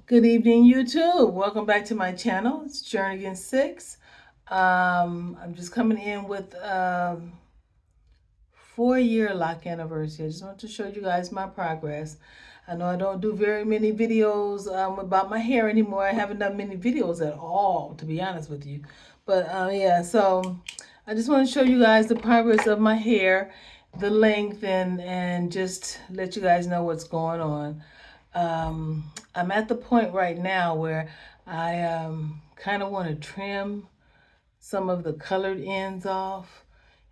Good evening, YouTube. Welcome back to my channel. It's Jernigan 6. I'm just coming in with 4-year lock anniversary. I just want to show you guys my progress. I know I don't do very many videos about my hair anymore. I haven't done many videos at all, to be honest with you. But yeah, so I just want to show you guys the progress of my hair, the length, and just let you guys know what's going on. I'm at the point right now where I kind of want to trim some of the colored ends off.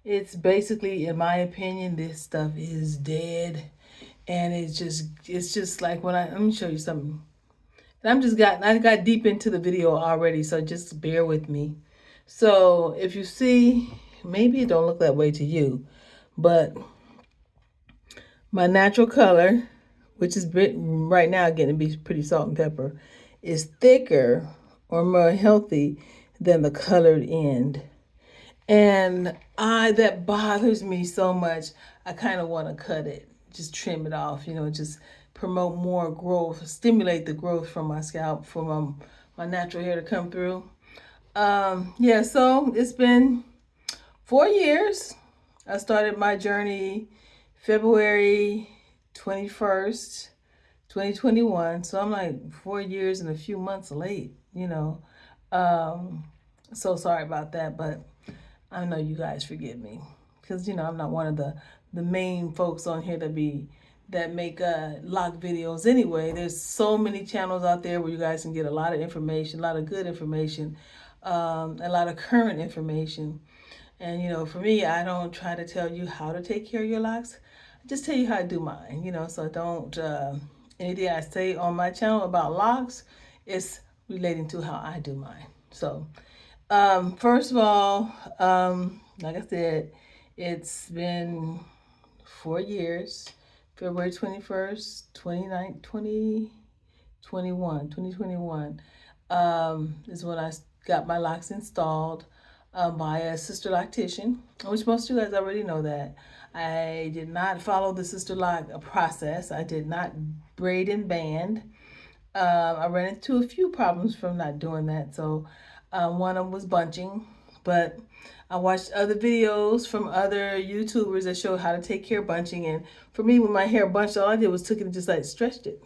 It's basically, in my opinion, this stuff is dead, and it's just like when let me show you something. And I got deep into the video already, so just bear with me. So if you see, maybe it don't look that way to you, but my natural color, which is right now getting to be pretty salt and pepper, is thicker or more healthy than the colored end. And that bothers me so much. I kind of want to cut it, just trim it off, just promote more growth, stimulate the growth from my scalp, from my natural hair to come through. Yeah, so it's been 4 years. I started my journey February 21st, 2021. So I'm like 4 years and a few months late. So sorry about that, but I know you guys forgive me because I'm not one of the main folks on here that make lock videos anyway. There's so many channels out there where you guys can get a lot of information, a lot of good information, a lot of current information. And for me, I don't try to tell you how to take care of your locks. I just tell you how I do mine. So don't anything I say on my channel about locks is relating to how I do mine. So first of all, like I said, it's been 4 years. February 21st, 2021 is when I got my locks installed by a sister loctician, which most of you guys already know that. I did not follow the sister lock process. I did not braid and band. I ran into a few problems from not doing that. So one of them was bunching, but I watched other videos from other YouTubers that showed how to take care of bunching. And for me, when my hair bunched, all I did was took it and just like stretched it.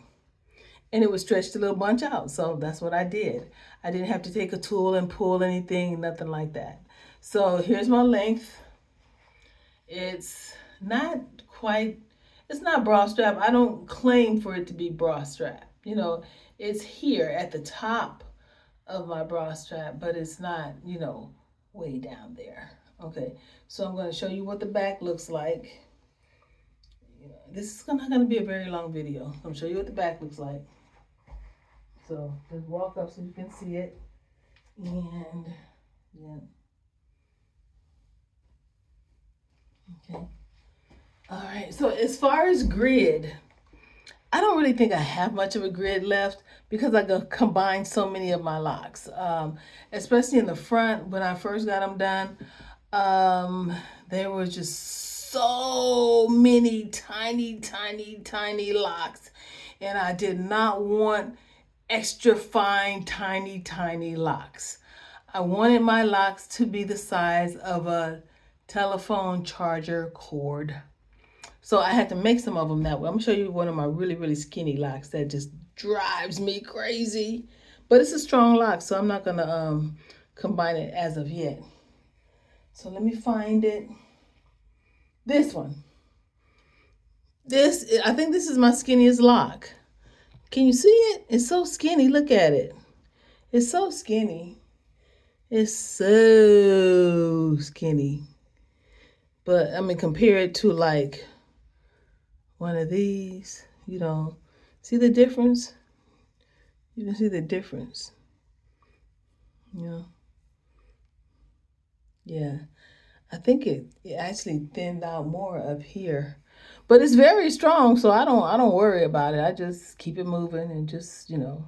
And it was stretched a little bunch out. So that's what I did. I didn't have to take a tool and pull anything, nothing like that. So here's my length. It's not quite, it's not bra strap. I don't claim for it to be bra strap. It's here at the top of my bra strap, but it's not, way down there. Okay, so I'm going to show you what the back looks like. This is not going to be a very long video. I'm going to show you what the back looks like. So just walk up so you can see it. And yeah. Okay. All right. So as far as grid, I don't really think I have much of a grid left because I combined so many of my locks, especially in the front when I first got them done. There were just so many tiny, tiny, tiny locks, and I did not want extra fine, tiny, tiny locks. I wanted my locks to be the size of a telephone charger cord. So I had to make some of them that way. I'm gonna show you one of my really, really skinny locks that just drives me crazy. But it's a strong lock, so I'm not gonna combine it as of yet. So let me find it. This one. I think this is my skinniest lock. Can you see it? It's so skinny. Look at it. It's so skinny. It's so skinny. But I mean, compare it to like one of these, see the difference? You can see the difference. Yeah. I think it actually thinned out more up here. But it's very strong, so I don't worry about it. I just keep it moving and just, interlock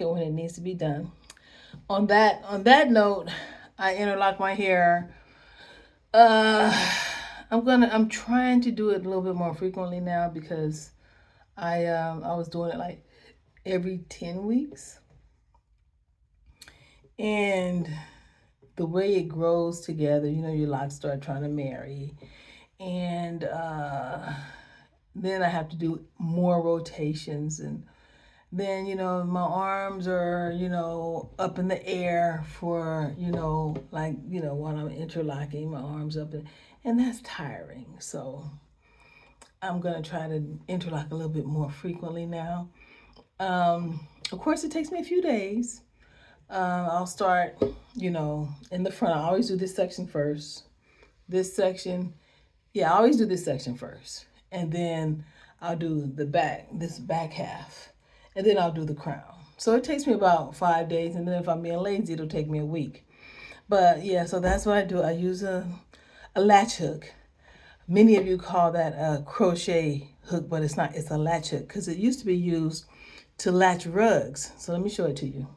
it when it needs to be done. On that note, I interlock my hair. I'm trying to do it a little bit more frequently now because I was doing it like every 10 weeks. And the way it grows together, you know, your locks start trying to marry. And then I have to do more rotations. And then, you know, my arms are, you know, up in the air for, you know, like, you know, while I'm interlocking, my arms up. And that's tiring. So I'm going to try to interlock a little bit more frequently now. Of course, it takes me a few days. I'll start, you know, in the front. I always do this section first. This section, yeah, I always do this section first. And then I'll do the back, this back half. And then I'll do the crown. So it takes me about 5 days. And then if I'm being lazy, it'll take me a week. But yeah, so that's what I do. I use a latch hook. Many of you call that a crochet hook, but it's not. It's a latch hook because it used to be used to latch rugs. So let me show it to you.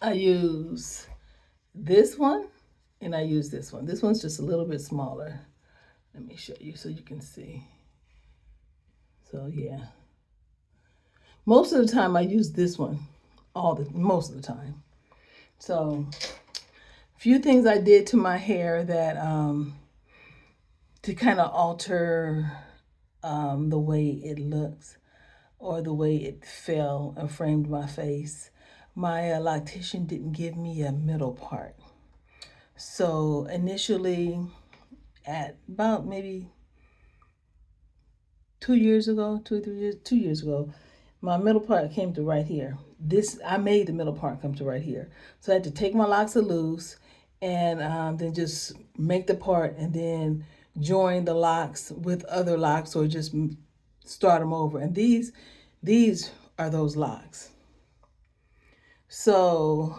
I use this one and I use this one. This one's just a little bit smaller. Let me show you so you can see. So yeah. Most of the time I use this one. Most of the time. So a few things I did to my hair that to kind of alter the way it looks or the way it fell and framed my face. My loctician didn't give me a middle part. So initially, at about maybe 2 years ago, 2 years ago, my middle part came to right here. I made the middle part come to right here. So I had to take my locks loose and then just make the part and then join the locks with other locks or just start them over. And these are those locks. So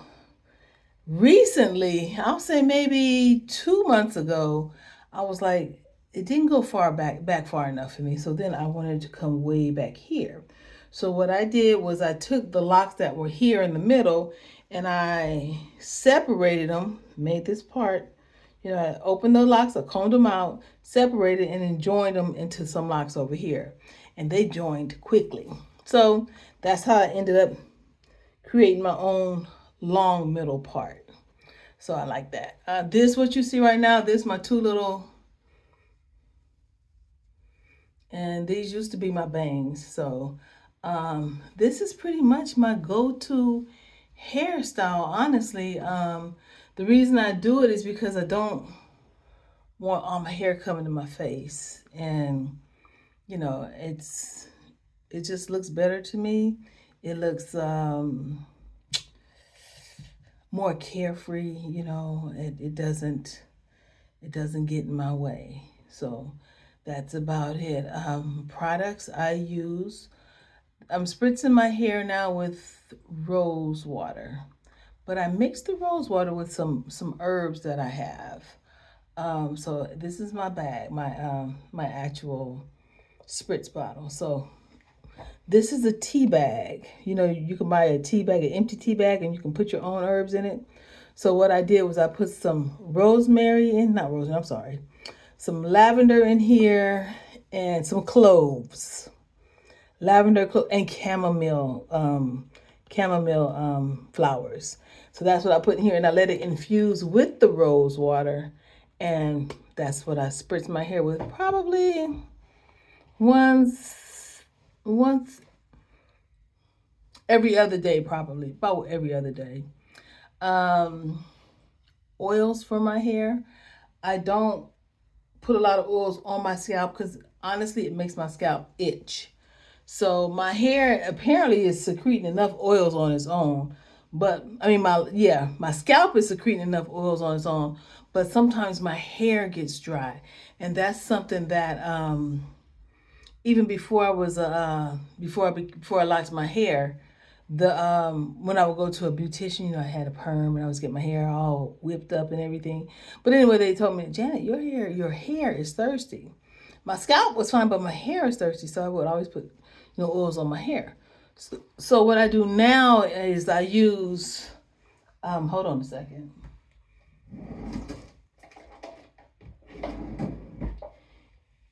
recently, I'll say maybe 2 months ago, I was like, it didn't go back far enough for me. So then I wanted to come way back here. So what I did was I took the locks that were here in the middle and I separated them, made this part, you know, I opened the locks, I combed them out, separated, and then joined them into some locks over here. And they joined quickly. So that's how I ended up creating my own long middle part. So I like that. This, what you see right now, this my two little, and these used to be my bangs. So this is pretty much my go-to hairstyle, honestly. The reason I do it is because I don't want all my hair coming to my face. And, you know, it just looks better to me. It looks more carefree, you know. It doesn't get in my way. So that's about it. Products I use. I'm spritzing my hair now with rose water, but I mix the rose water with some herbs that I have. So this is my bag, my actual spritz bottle. So this is a tea bag. You know, you can buy a tea bag, an empty tea bag, and you can put your own herbs in it. So what I did was I put some some lavender in here and some cloves. Lavender and chamomile flowers. So that's what I put in here, and I let it infuse with the rose water, and that's what I spritz my hair with. Probably once every other day, probably about every other day. Oils for my hair. I don't put a lot of oils on my scalp because honestly, it makes my scalp itch. So my hair apparently is secreting enough oils on its own. But I mean, my scalp is secreting enough oils on its own. But sometimes my hair gets dry, and that's something that even before I was before I locked my hair, when I would go to a beautician, you know, I had a perm and I was getting my hair all whipped up and everything. But anyway, they told me, Janet, your hair is thirsty. My scalp was fine, but my hair is thirsty, so I would always put, you know, oils on my hair. So what I do now is I use, hold on a second.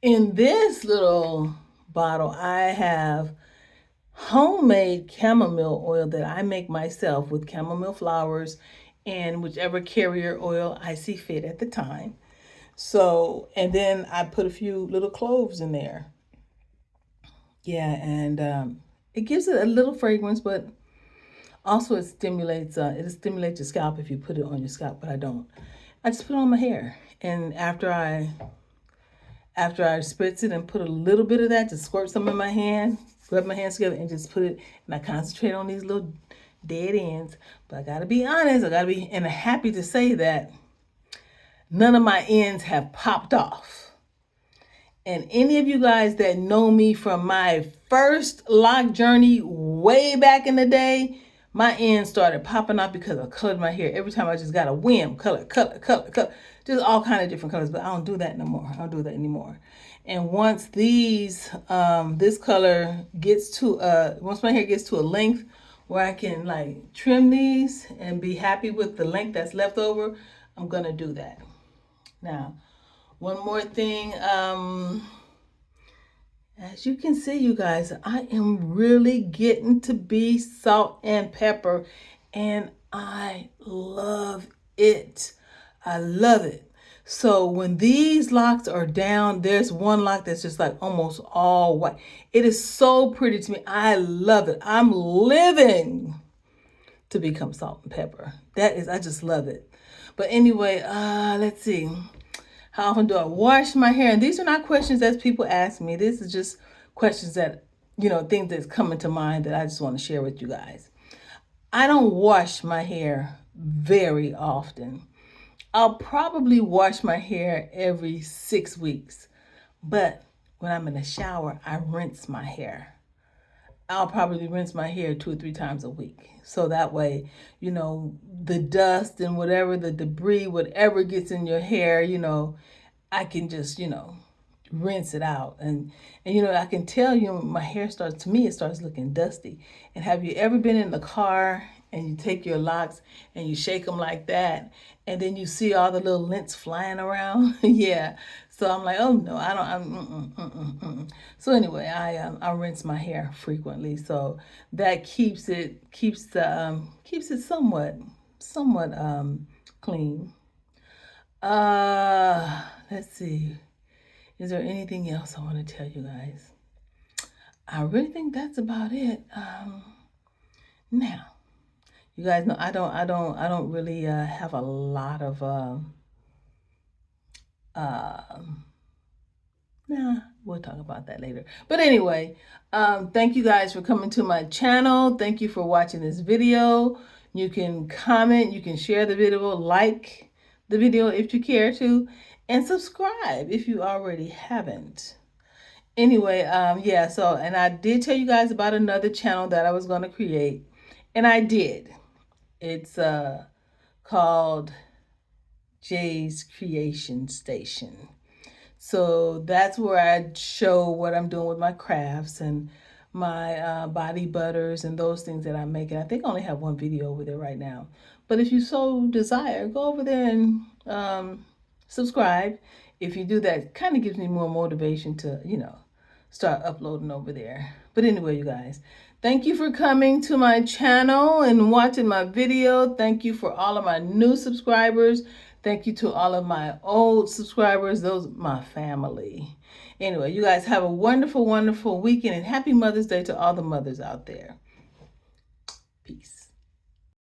In this little bottle, I have homemade chamomile oil that I make myself with chamomile flowers and whichever carrier oil I see fit at the time. So, and then I put a few little cloves in there. Yeah, and it gives it a little fragrance, but also it stimulates your scalp if you put it on your scalp, but I don't. I just put it on my hair, and after I spritz it and put a little bit of that, to squirt some in my hand, rub my hands together and just put it, and I concentrate on these little dead ends. But I gotta be honest, and I'm happy to say that none of my ends have popped off. And any of you guys that know me from my first lock journey way back in the day, my ends started popping off because I colored my hair. Every time I just got a whim, color. Just all kind of different colors, but I don't do that no more. I don't do that anymore. And once this color gets to, once my hair gets to a length where I can like trim these and be happy with the length that's left over, I'm gonna do that. Now, one more thing, as you can see, you guys, I am really getting to be salt and pepper, and I love it. I love it. So when these locks are down, there's one lock that's just like almost all white. It is so pretty to me. I love it. I'm living to become salt and pepper. I just love it. But anyway, let's see. How often do I wash my hair? And these are not questions that people ask me. This is just questions that, things that's coming to mind that I just want to share with you guys. I don't wash my hair very often. I'll probably wash my hair every 6 weeks. But when I'm in the shower, I rinse my hair. I'll probably rinse my hair 2 or 3 times a week. So that way, the dust and whatever, the debris, whatever gets in your hair, I can just, rinse it out. And I can tell my hair it starts looking dusty. And have you ever been in the car and you take your locks and you shake them like that, and then you see all the little lint flying around? Yeah. So I'm like, oh no, I don't. So anyway, I rinse my hair frequently, so that keeps it somewhat clean. Let's see. Is there anything else I want to tell you guys? I really think that's about it. Now, you guys know I don't really have a lot of we'll talk about that later. But anyway, thank you guys for coming to my channel. Thank you for watching this video. You can comment, you can share the video, like the video if you care to, and subscribe if you already haven't. Anyway, yeah, so, and I did tell you guys about another channel that I was going to create, and I did. It's called Jay's Creation Station. So that's where I show what I'm doing with my crafts and my body butters and those things that I'm making. I think I only have one video over there right now. But if you so desire, go over there and subscribe. If you do that, it kind of gives me more motivation to, start uploading over there. But anyway, you guys, thank you for coming to my channel and watching my video. Thank you for all of my new subscribers. Thank you to all of my old subscribers. Those are my family. Anyway, you guys have a wonderful, wonderful weekend, and happy Mother's Day to all the mothers out there. Peace.